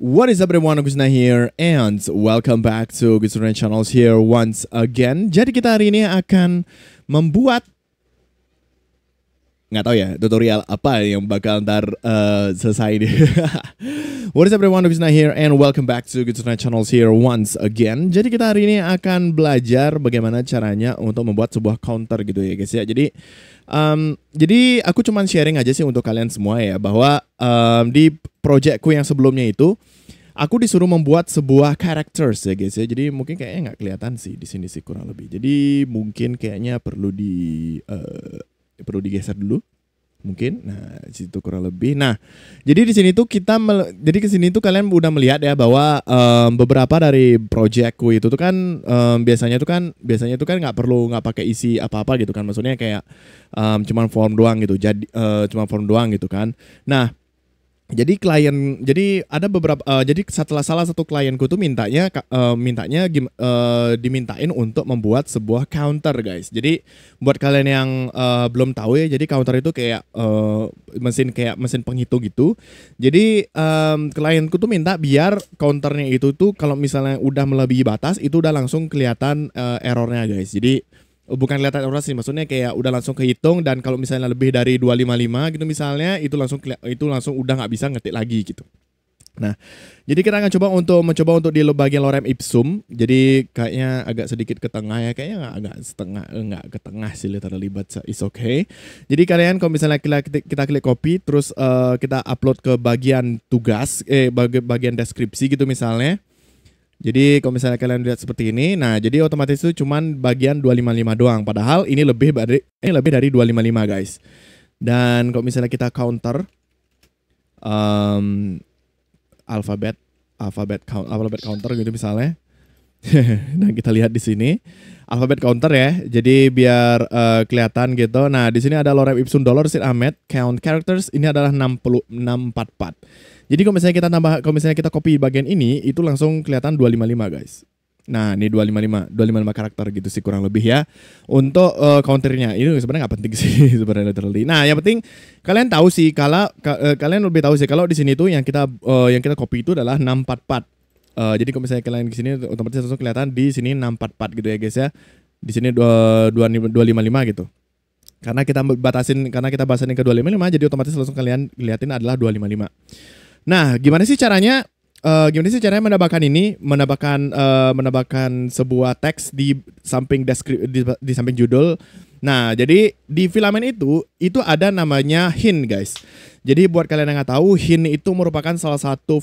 What is up everyone, Gusna here and welcome back to Gusna Channels here once again. Jadi kita hari ini akan membuat nggak tahu ya tutorial apa yang bakal ntar selesai ini. What is up everyone, Gusna here and welcome back to Gusna Channels here once again. Jadi kita hari ini akan belajar bagaimana caranya untuk membuat sebuah counter gitu ya guys ya. Jadi aku cuman sharing aja sih untuk kalian semua ya, bahwa di projectku yang sebelumnya itu aku disuruh membuat sebuah characters ya guys ya. Jadi mungkin kayaknya nggak kelihatan sih di sini sih kurang lebih. Jadi mungkin kayaknya perlu digeser dulu. Mungkin, nah situ kurang lebih. Nah, jadi di sini tuh jadi ke sini tuh kalian udah melihat ya bahwa beberapa dari projectku itu tuh kan biasanya tuh kan nggak pakai isi apa-apa gitu kan. Maksudnya kayak cuman form doang gitu. Jadi cuma form doang gitu kan. Nah, jadi ada beberapa jadi setelah salah satu klienku tuh dimintain untuk membuat sebuah counter guys. Jadi buat kalian yang belum tahu ya, jadi counter itu kayak mesin penghitung gitu. Jadi klienku tuh minta biar counternya itu tuh kalau misalnya udah melebihi batas itu udah langsung kelihatan errornya guys. Jadi bukan kelihatan error sih, maksudnya kayak udah langsung kehitung, dan kalau misalnya lebih dari 255 gitu misalnya itu langsung udah nggak bisa ngetik lagi gitu. Nah, jadi kita akan mencoba untuk di bagian lorem ipsum. Jadi kayaknya agak sedikit ke tengah ya, kayaknya nggak ke tengah sih literally, but it's okay. Jadi kalian kalau misalnya kita klik copy terus kita upload ke bagian tugas bagian deskripsi gitu misalnya. Jadi kalau misalnya kalian lihat seperti ini, nah jadi otomatis itu cuman bagian 255 doang. Padahal ini lebih dari 255 guys. Dan kalau misalnya kita counter alfabet counter gitu misalnya. Dan kita lihat di sini alfabet counter ya. Jadi biar kelihatan gitu. Nah di sini ada lorem ipsum $Sid Ahmed count characters, ini adalah 644. Jadi kalau misalnya kita copy bagian ini itu langsung kelihatan 255 guys. Nah ini 255 karakter gitu sih kurang lebih ya untuk counternya. Ini sebenarnya nggak penting sih sebenarnya literally. Nah yang penting kalian tahu sih kalian lebih tahu sih kalau di sini tuh yang kita copy itu adalah 644. Jadi kalau misalnya kalian di sini otomatis langsung kelihatan di sini 644 gitu ya guys ya. Di sini 255 gitu. Karena kita bahasin ke 255, jadi otomatis langsung kalian lihatin adalah 255. Nah, gimana sih caranya menambahkan sebuah teks di samping di samping judul. Nah, jadi di filamen itu ada namanya hint guys. Jadi buat kalian yang nggak tahu, hint itu merupakan salah satu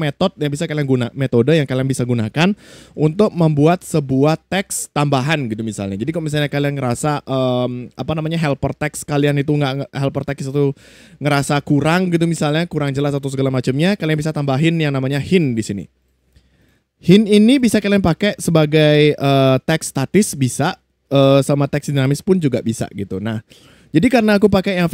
metode yang kalian bisa gunakan untuk membuat sebuah teks tambahan gitu misalnya. Jadi kalau misalnya kalian ngerasa helper text itu ngerasa kurang gitu misalnya, kurang jelas atau segala macamnya, kalian bisa tambahin yang namanya hint di sini. Hint ini bisa kalian pakai sebagai teks statis bisa, sama teks dinamis pun juga bisa gitu. Nah, jadi karena aku pakai yang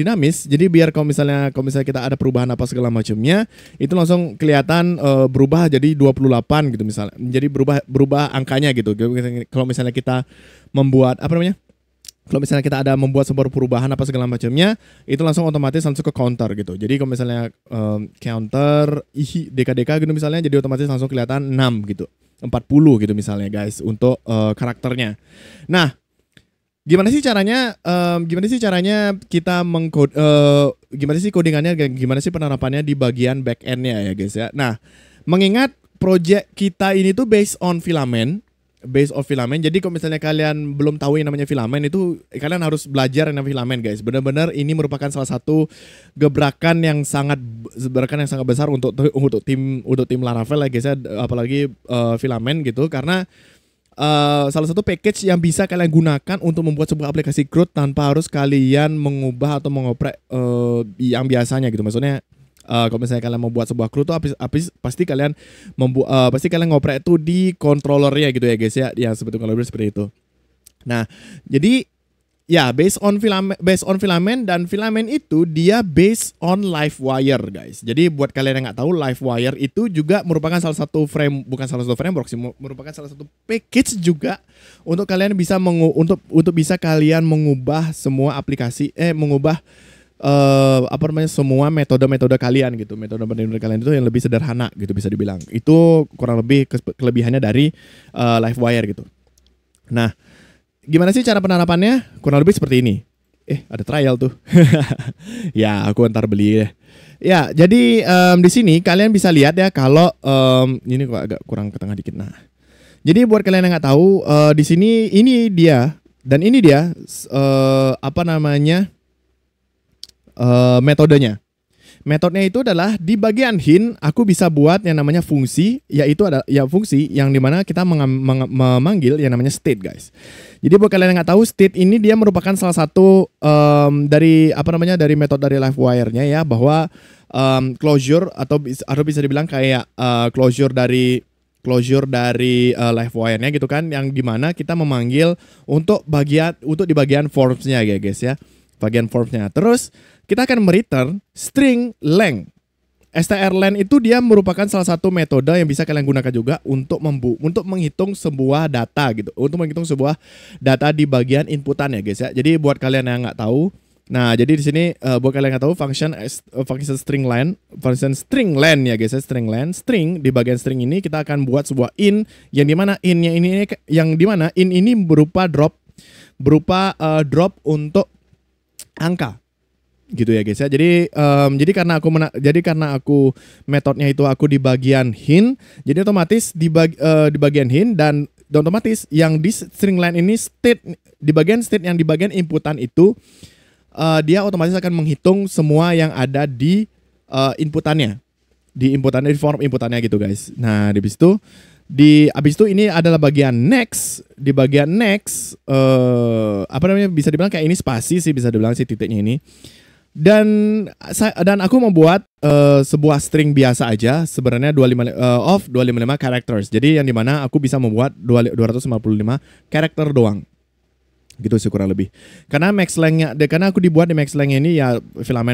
dinamis, jadi biar kalau misalnya kita ada perubahan apa segala macamnya, itu langsung kelihatan berubah jadi 28 gitu misalnya. Jadi berubah angkanya gitu. Kalau misalnya kita membuat kalau misalnya kita ada membuat sebuah perubahan apa segala macamnya, itu langsung otomatis ke counter gitu. Jadi kalau misalnya counter DKDK gitu misalnya, jadi otomatis langsung kelihatan 6 gitu. 40 gitu misalnya guys untuk karakternya. Nah, gimana sih caranya kita gimana sih codingannya, gimana sih penerapannya di bagian back end-nya ya guys ya. Nah, mengingat project kita ini tuh based on filament. Jadi kalau misalnya kalian belum tahu yang namanya filament, itu kalian harus belajar yang namanya filament guys. Benar-benar ini merupakan salah satu gebrakan yang sangat besar untuk tim Laravel ya guys ya, apalagi filament gitu, karena salah satu package yang bisa kalian gunakan untuk membuat sebuah aplikasi CRUD tanpa harus kalian mengubah atau mengoprek yang biasanya gitu. Maksudnya kalau misalnya kalian mau buat sebuah CRUD tuh pasti kalian ngoprek itu di controllernya gitu ya guys ya, yang seperti itu. Nah, jadi ya based on filament, dan filament itu dia based on Livewire guys. Jadi buat kalian yang nggak tahu, Livewire itu juga merupakan bukan salah satu framework sih, merupakan salah satu package juga untuk kalian bisa untuk bisa kalian mengubah semua aplikasi mengubah apa namanya semua metode-metode kalian gitu. Metode-metode kalian itu yang lebih sederhana gitu bisa dibilang. Itu kurang lebih kelebihannya dari Livewire gitu. Nah, gimana sih cara penerapannya? Kurang lebih seperti ini. Ada trial tuh. Ya, aku ntar beli deh. Ya, jadi di sini kalian bisa lihat ya kalau ini kok agak kurang ke tengah dikit. Nah, jadi buat kalian yang nggak tahu di sini ini dia dan ini dia apa namanya metodenya. Metodenya itu adalah di bagian hint aku bisa buat yang namanya fungsi, yaitu ada ya fungsi yang dimana kita memanggil yang namanya state, guys. Jadi buat kalian yang nggak tahu, state ini dia merupakan salah satu dari apa namanya dari metode dari Livewire-nya ya, bahwa closure atau bisa dibilang kayak closure dari Livewire-nya gitu kan, yang dimana kita memanggil untuk di bagian forms-nya ya guys ya, bagian forms-nya. Terus kita akan mereturn string length. strlen itu dia merupakan salah satu metode yang bisa kalian gunakan juga untuk menghitung sebuah data gitu, untuk menghitung sebuah data di bagian inputan ya guys ya. Jadi buat kalian yang nggak tahu, nah jadi di sini buat kalian yang nggak tahu function string len ya guys ya, string di bagian string ini kita akan buat sebuah in yang dimana in ini berupa drop untuk angka gitu ya guys ya. Jadi karena aku metodenya itu aku di bagian hint, jadi otomatis di bagian hint dan otomatis yang di string line ini di bagian inputan itu dia otomatis akan menghitung semua yang ada di inputannya di form inputannya gitu guys. Nah abis itu ini adalah bagian next. Di bagian next apa namanya bisa dibilang kayak ini spasi sih, bisa dibilang sih titiknya ini. Dan aku membuat sebuah string biasa aja sebenarnya 255 characters. Jadi yang dimana aku bisa membuat 255 karakter doang. Gitu sih kurang lebih. Karena max length-nya karena aku dibuat di max length ini ya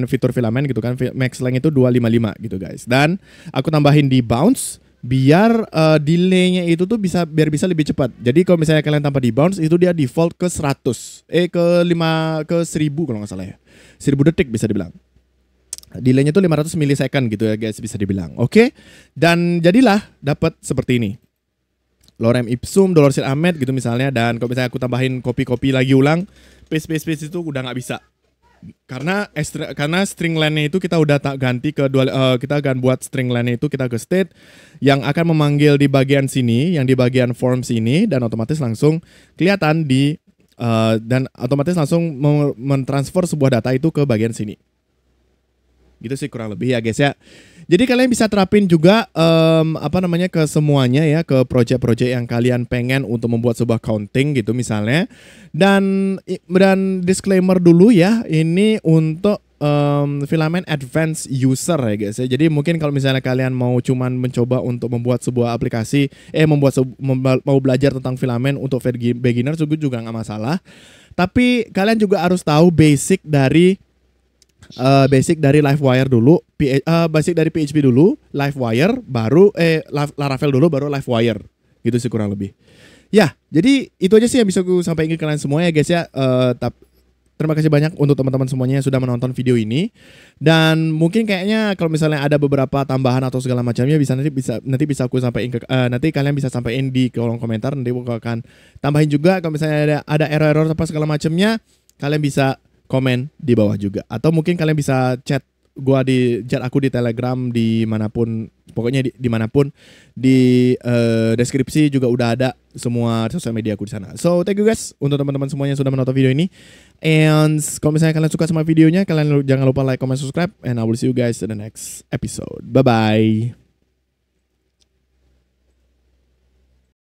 fitur filament gitu kan. Max length itu 255 gitu guys. Dan aku tambahin di bounce biar delay-nya itu tuh bisa lebih cepat. Jadi kalau misalnya kalian tambah di bounce itu dia default ke 100 ke 1000 kalau nggak salah ya. 1000 detik bisa dibilang. Delay-nya tuh 500 milisecond gitu ya guys bisa dibilang. Oke. Dan jadilah dapat seperti ini. Lorem ipsum, dolor sit amet gitu misalnya. Dan kalau misalnya aku tambahin copy lagi ulang, paste itu udah nggak bisa. Karena string len-nya itu kita udah ganti ke kita akan buat string len-nya itu kita ke state yang akan memanggil di bagian sini, yang di bagian forms ini, dan otomatis langsung kelihatan dan otomatis langsung mentransfer sebuah data itu ke bagian sini. Gitu sih kurang lebih ya guys ya. Jadi kalian bisa terapin juga ke semuanya ya, ke project-project yang kalian pengen untuk membuat sebuah counting gitu misalnya. Dan disclaimer dulu ya, ini untuk filament advanced user ya guys ya. Jadi mungkin kalau misalnya kalian mau cuman mencoba untuk membuat sebuah aplikasi, mau belajar tentang filament untuk beginner juga nggak masalah. Tapi kalian juga harus tahu basic dari Livewire dulu, basic dari PHP dulu, Livewire baru Laravel dulu baru Livewire. Gitu sih kurang lebih. Ya, jadi itu aja sih yang bisa aku sampaikan ke kalian semua ya guys ya. Terima kasih banyak untuk teman-teman semuanya yang sudah menonton video ini. Dan mungkin kayaknya kalau misalnya ada beberapa tambahan atau segala macamnya nanti bisa aku sampaikan nanti kalian bisa sampaikan di kolom komentar, nanti aku akan tambahin juga. Kalau misalnya ada error apa segala macamnya, kalian bisa komen di bawah juga, atau mungkin kalian bisa chat aku di Telegram dimanapun, pokoknya dimanapun di deskripsi juga udah ada semua sosial media aku di sana. So thank you guys untuk teman-teman semuanya yang sudah menonton video ini. And kalau misalnya kalian suka sama videonya, kalian jangan lupa like, comment, subscribe, and I will see you guys in the next episode. Bye bye.